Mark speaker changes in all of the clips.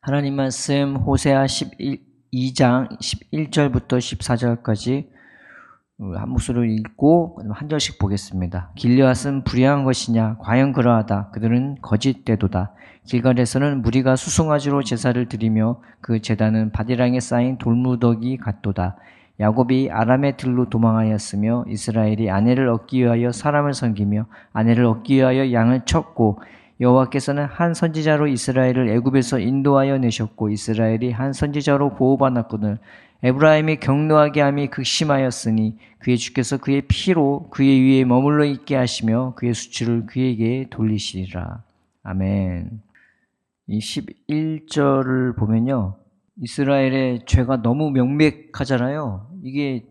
Speaker 1: 하나님 말씀 호세아 12장 11절부터 14절까지 한 목소리로 읽고 한 절씩 보겠습니다. 길르앗은 불의한 것이냐? 과연 그러하다. 그들은 거짓되도다. 길갈에서는 무리가 수송아지로 제사를 드리며 그 제단은 바디랑에 쌓인 돌무더기 같도다. 야곱이 아람의 들로 도망하였으며 이스라엘이 아내를 얻기 위하여 사람을 섬기며 아내를 얻기 위하여 양을 쳤고 여호와께서는 한 선지자로 이스라엘을 애굽에서 인도하여 내셨고 이스라엘이 한 선지자로 보호받았거늘 에브라임이 경노하게 함이 극심하였으니 그의 주께서 그의 피로 그의 위에 머물러 있게 하시며 그의 수치를 그에게 돌리시리라. 아멘. 이 11절을 보면요, 이스라엘의 죄가 너무 명백하잖아요. 이게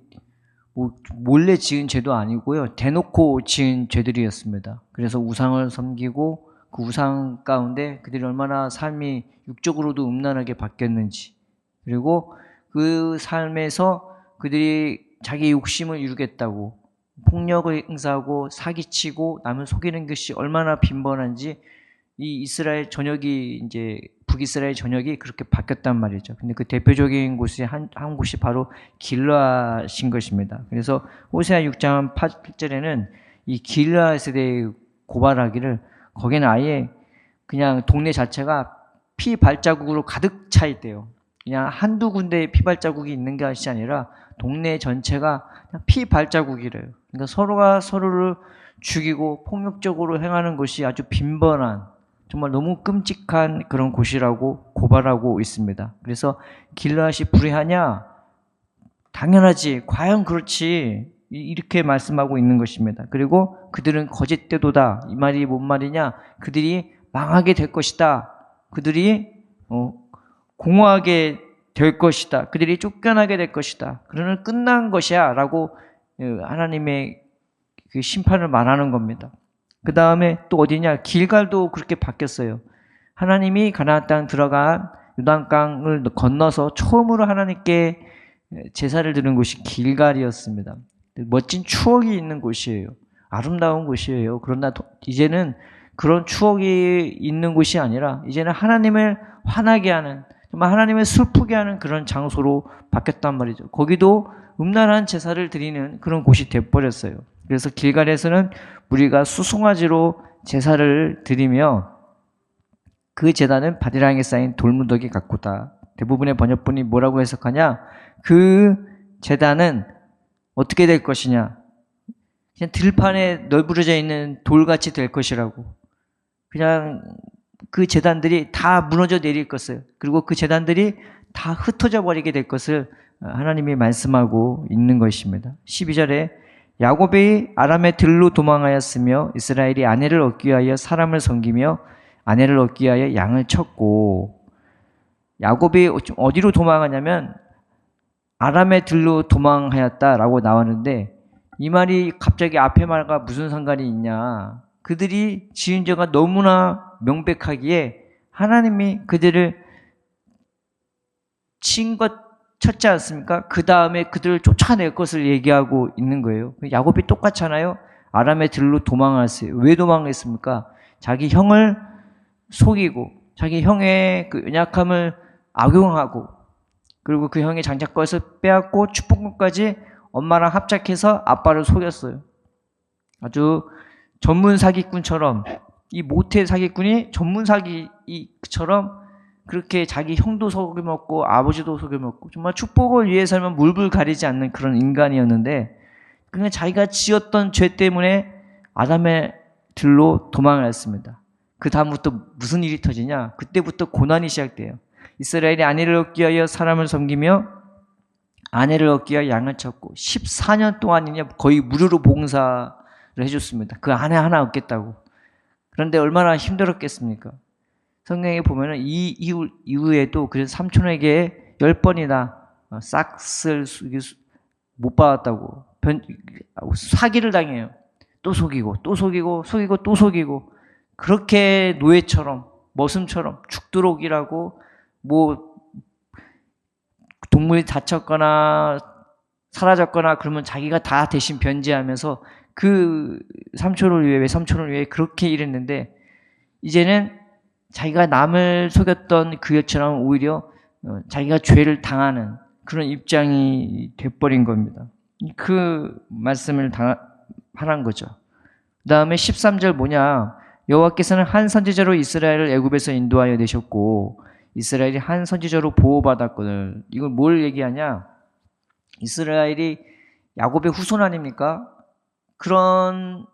Speaker 1: 뭐 몰래 지은 죄도 아니고요, 대놓고 지은 죄들이었습니다. 그래서 우상을 섬기고 그 우상 가운데 그들이 얼마나 삶이 육적으로도 음란하게 바뀌었는지, 그리고 그 삶에서 그들이 자기 욕심을 이루겠다고 폭력을 행사하고 사기치고 남을 속이는 것이 얼마나 빈번한지 이 이스라엘 전역이, 이제 북이스라엘 전역이 그렇게 바뀌었단 말이죠. 근데 그 대표적인 곳이 한 곳이 바로 길르앗인 것입니다. 그래서 호세아 6장 8절에는 이 길르앗에 대해 고발하기를, 거기는 아예 그냥 동네 자체가 피 발자국으로 가득 차 있대요. 그냥 한두 군데에 피 발자국이 있는 것이 아니라 동네 전체가 그냥 피 발자국이래요. 그러니까 서로가 서로를 죽이고 폭력적으로 행하는 것이 아주 빈번한, 정말 너무 끔찍한 그런 곳이라고 고발하고 있습니다. 그래서 길르앗이 불의하냐? 당연하지. 과연 그렇지. 이렇게 말씀하고 있는 것입니다. 그리고 그들은 거짓되도다. 이 말이 뭔 말이냐? 그들이 망하게 될 것이다. 그들이 공허하게 될 것이다. 그들이 쫓겨나게 될 것이다. 그러면 끝난 것이야 라고 하나님의 그 심판을 말하는 겁니다. 그 다음에 또 어디냐? 길갈도 그렇게 바뀌었어요. 하나님이 가나안 땅 들어간 요단강을 건너서 처음으로 하나님께 제사를 드린 곳이 길갈이었습니다. 멋진 추억이 있는 곳이에요. 아름다운 곳이에요. 그러나 이제는 그런 추억이 있는 곳이 아니라 이제는 하나님을 화나게 하는, 정말 하나님을 슬프게 하는 그런 장소로 바뀌었단 말이죠. 거기도 음란한 제사를 드리는 그런 곳이 되어버렸어요. 그래서 길갈에서는 무리가 수송아지로 제사를 드리며 그 제단은 바디랑에 쌓인 돌무더기 같고다. 대부분의 번역본이 뭐라고 해석하냐? 그 제단은 어떻게 될 것이냐? 그냥 들판에 널브러져 있는 돌같이 될 것이라고. 그냥 그 제단들이 다 무너져 내릴 것을, 그리고 그 제단들이 다 흩어져 버리게 될 것을 하나님이 말씀하고 있는 것입니다. 12절에 야곱이 아람의 들로 도망하였으며 이스라엘이 아내를 얻기 위하여 사람을 섬기며 아내를 얻기 위하여 양을 쳤고, 야곱이 어디로 도망하냐면 아람의 들로 도망하였다라고 나왔는데, 이 말이 갑자기 앞에 말과 무슨 상관이 있냐? 그들이 지은 죄가 너무나 명백하기에 하나님이 그들을 쳤지 않습니까? 그 다음에 그들을 쫓아낼 것을 얘기하고 있는 거예요. 야곱이 똑같잖아요. 아람의 들로 도망했어요. 왜 도망했습니까? 자기 형을 속이고 자기 형의 그 연약함을 악용하고, 그리고 그 형의 장자권을 빼앗고 축복권까지 엄마랑 합작해서 아빠를 속였어요. 아주 전문 사기꾼처럼, 이 모태 사기꾼이 전문 사기처럼 그렇게 자기 형도 속여먹고 아버지도 속여먹고, 정말 축복을 위해서는 물불 가리지 않는 그런 인간이었는데, 그냥 자기가 지었던 죄 때문에 아담의 들로 도망을 했습니다. 그 다음부터 무슨 일이 터지냐? 그때부터 고난이 시작돼요. 이스라엘이 아내를 얻기 위하여 사람을 섬기며 아내를 얻기 위하여 양을 쳤고 14년 동안이냐 거의 무료로 봉사를 해줬습니다. 그 아내 하나 얻겠다고. 그런데 얼마나 힘들었겠습니까? 성경에 보면은 이 이후에도 그래서 삼촌에게 10번이나 싹쓸 못 받았다고 사기를 당해요. 또 속이고 또 속이고 속이고 또 속이고, 그렇게 노예처럼 머슴처럼 죽도록 일하고, 뭐 동물이 다쳤거나 사라졌거나 그러면 자기가 다 대신 변제하면서 그 삼촌을 위해, 외삼촌을 위해 그렇게 일했는데, 이제는 자기가 남을 속였던 그것처럼 오히려 자기가 죄를 당하는 그런 입장이 돼버린 겁니다. 그 말씀을 하란 거죠. 그 다음에 13절 뭐냐? 여호와께서는 한 선지자로 이스라엘을 애굽에서 인도하여 내셨고 이스라엘이 한 선지자로 보호받았거든. 이걸 뭘 얘기하냐? 이스라엘이 야곱의 후손 아닙니까? 그런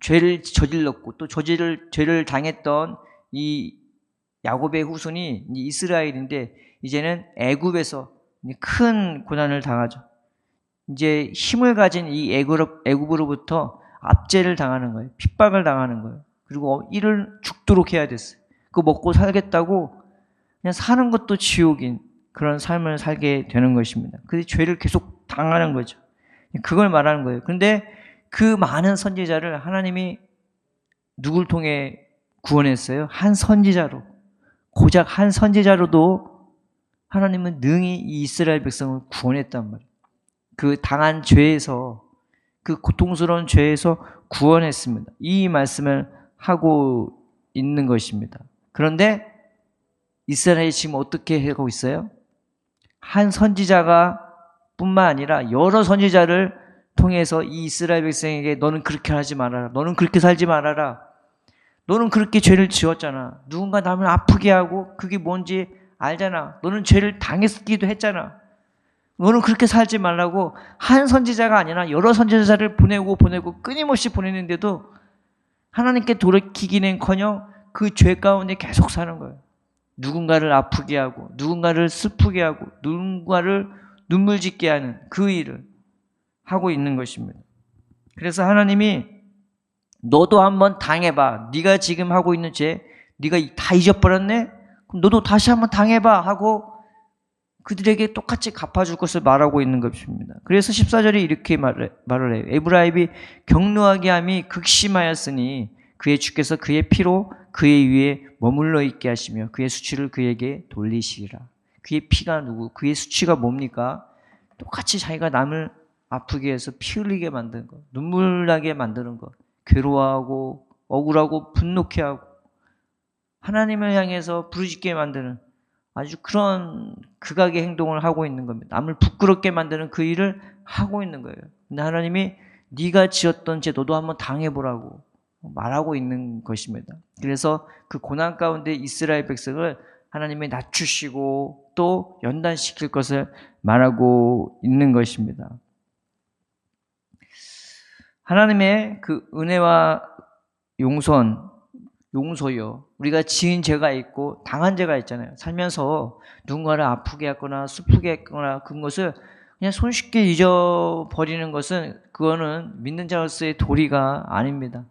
Speaker 1: 죄를 저질렀고 또 죄를 당했던 이 야곱의 후손이 이스라엘인데 이제는 애굽에서 큰 고난을 당하죠. 이제 힘을 가진 이 애굽으로부터 압제를 당하는 거예요. 핍박을 당하는 거예요. 그리고 이를 죽도록 해야 됐어요. 그거 먹고 살겠다고 그냥 사는 것도 지옥인 그런 삶을 살게 되는 것입니다. 그 죄를 계속 당하는 거죠. 그걸 말하는 거예요. 그런데 그 많은 선지자를 하나님이 누굴 통해 구원했어요? 한 선지자로. 고작 한 선지자로도 하나님은 능히 이 이스라엘 백성을 구원했단 말이에요. 그 당한 죄에서, 그 고통스러운 죄에서 구원했습니다. 이 말씀을 하고 있는 것입니다. 그런데 이스라엘이 지금 어떻게 하고 있어요? 한 선지자가 뿐만 아니라 여러 선지자를 통해서 이 이스라엘 백성에게 너는 그렇게 하지 말아라. 너는 그렇게 살지 말아라. 너는 그렇게 죄를 지었잖아. 누군가 남을 아프게 하고 그게 뭔지 알잖아. 너는 죄를 당했기도 했잖아. 너는 그렇게 살지 말라고 한 선지자가 아니라 여러 선지자를 보내고 끊임없이 보내는데도 하나님께 돌이키기는커녕 그 죄 가운데 계속 사는 거예요. 누군가를 아프게 하고 누군가를 슬프게 하고 누군가를 눈물 짓게 하는 그 일을 하고 있는 것입니다. 그래서 하나님이 너도 한번 당해봐. 네가 지금 하고 있는 죄 네가 다 잊어버렸네? 그럼 너도 다시 한번 당해봐 하고 그들에게 똑같이 갚아줄 것을 말하고 있는 것입니다. 그래서 14절에 이렇게 말을 해요. 에브라임이 격노하게 함이 극심하였으니 그의 주께서 그의 피로 그의 위에 머물러 있게 하시며 그의 수치를 그에게 돌리시리라. 그의 피가 누구? 그의 수치가 뭡니까? 똑같이 자기가 남을 아프게 해서 피 흘리게 만드는 것, 눈물 나게 만드는 것, 괴로워하고 억울하고 분노케 하고 하나님을 향해서 부르짖게 만드는 아주 그런 극악의 행동을 하고 있는 겁니다. 남을 부끄럽게 만드는 그 일을 하고 있는 거예요. 근데 하나님이 네가 지었던 죄 너도 한번 당해보라고 말하고 있는 것입니다. 그래서 그 고난 가운데 이스라엘 백성을 하나님이 낮추시고 또 연단시킬 것을 말하고 있는 것입니다. 하나님의 그 은혜와 용서요. 우리가 지은 죄가 있고 당한 죄가 있잖아요. 살면서 누군가를 아프게 했거나 슬프게 했거나 그것을 그냥 손쉽게 잊어버리는 것은 그거는 믿는 자로서의 도리가 아닙니다.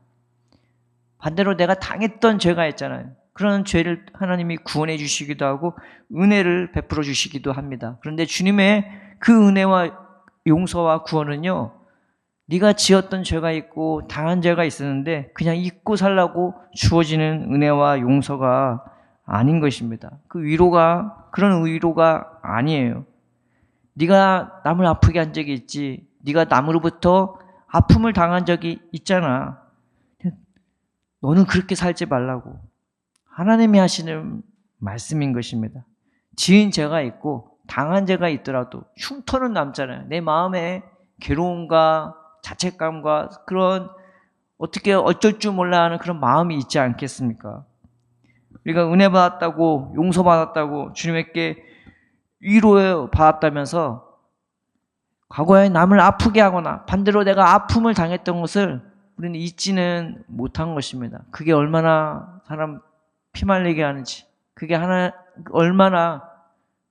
Speaker 1: 반대로 내가 당했던 죄가 있잖아요. 그런 죄를 하나님이 구원해 주시기도 하고 은혜를 베풀어 주시기도 합니다. 그런데 주님의 그 은혜와 용서와 구원은요. 네가 지었던 죄가 있고 당한 죄가 있었는데 그냥 잊고 살라고 주어지는 은혜와 용서가 아닌 것입니다. 그 위로가 그런 위로가 아니에요. 네가 남을 아프게 한 적이 있지. 네가 남으로부터 아픔을 당한 적이 있잖아. 너는 그렇게 살지 말라고 하나님이 하시는 말씀인 것입니다. 지은 죄가 있고 당한 죄가 있더라도 흉터는 남잖아요. 내 마음에 괴로움과 자책감과 그런 어떻게 어쩔 줄 몰라 하는 그런 마음이 있지 않겠습니까? 우리가 은혜 받았다고 용서받았다고 주님께 위로 받았다면서 과거에 남을 아프게 하거나 반대로 내가 아픔을 당했던 것을 우리는 잊지는 못한 것입니다. 그게 얼마나 사람 피말리게 하는지, 그게 얼마나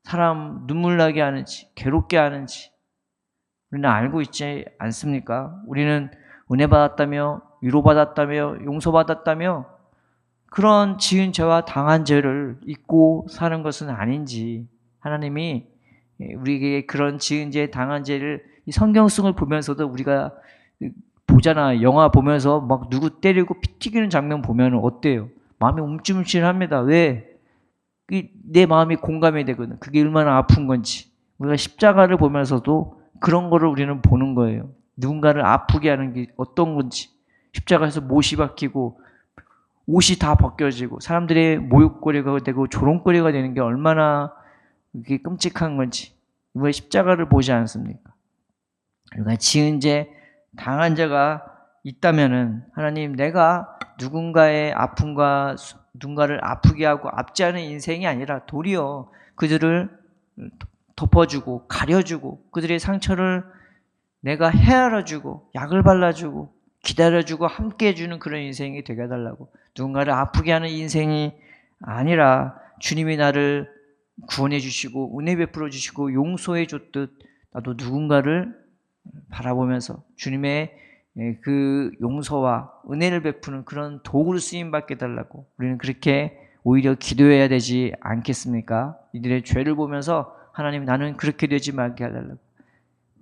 Speaker 1: 사람 눈물 나게 하는지, 괴롭게 하는지 우리는 알고 있지 않습니까? 우리는 은혜 받았다며, 위로받았다며, 용서받았다며 그런 지은 죄와 당한 죄를 잊고 사는 것은 아닌지 하나님이 우리에게 그런 지은 죄, 당한 죄를 이 성경성을 보면서도 우리가 보잖아. 영화 보면서 막 누구 때리고 피 튀기는 장면 보면 어때요? 마음이 움찔움찔합니다. 왜? 내 마음이 공감이 되거든. 그게 얼마나 아픈 건지. 우리가 십자가를 보면서도 그런 거를 우리는 보는 거예요. 누군가를 아프게 하는 게 어떤 건지. 십자가에서 못이 박히고 옷이 다 벗겨지고 사람들의 모욕거리가 되고 조롱거리가 되는 게 얼마나 이게 끔찍한 건지 이번에 십자가를 보지 않습니까? 그러니까 지은 죄 당한 자가 있다면은 하나님 내가 누군가의 아픔과 누군가를 아프게 하고 압제하는 인생이 아니라 도리어 그들을 덮어주고 가려주고 그들의 상처를 내가 헤아려주고 약을 발라주고 기다려주고 함께 해주는 그런 인생이 되게 해달라고. 누군가를 아프게 하는 인생이 아니라 주님이 나를 구원해 주시고 은혜 베풀어 주시고 용서해 줬듯 나도 누군가를 바라보면서 주님의 그 용서와 은혜를 베푸는 그런 도구로 쓰임받게 해달라고. 우리는 그렇게 오히려 기도해야 되지 않겠습니까? 이들의 죄를 보면서 하나님 나는 그렇게 되지 말게 해달라고.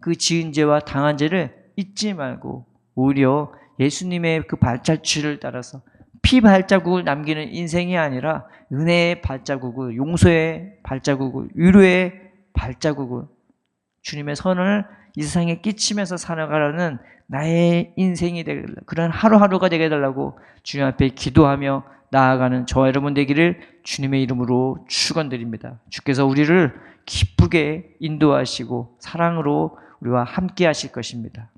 Speaker 1: 그 지은 죄와 당한 죄를 잊지 말고 오히려 예수님의 그 발자취를 따라서 피 발자국을 남기는 인생이 아니라 은혜의 발자국을, 용서의 발자국을, 위로의 발자국을, 주님의 선을 이 세상에 끼치면서 살아가라는 나의 인생이 되게 해달라고, 그런 하루하루가 되게 해달라고 주님 앞에 기도하며 나아가는 저와 여러분 되기를 주님의 이름으로 축원드립니다. 주께서 우리를 기쁘게 인도하시고 사랑으로 우리와 함께 하실 것입니다.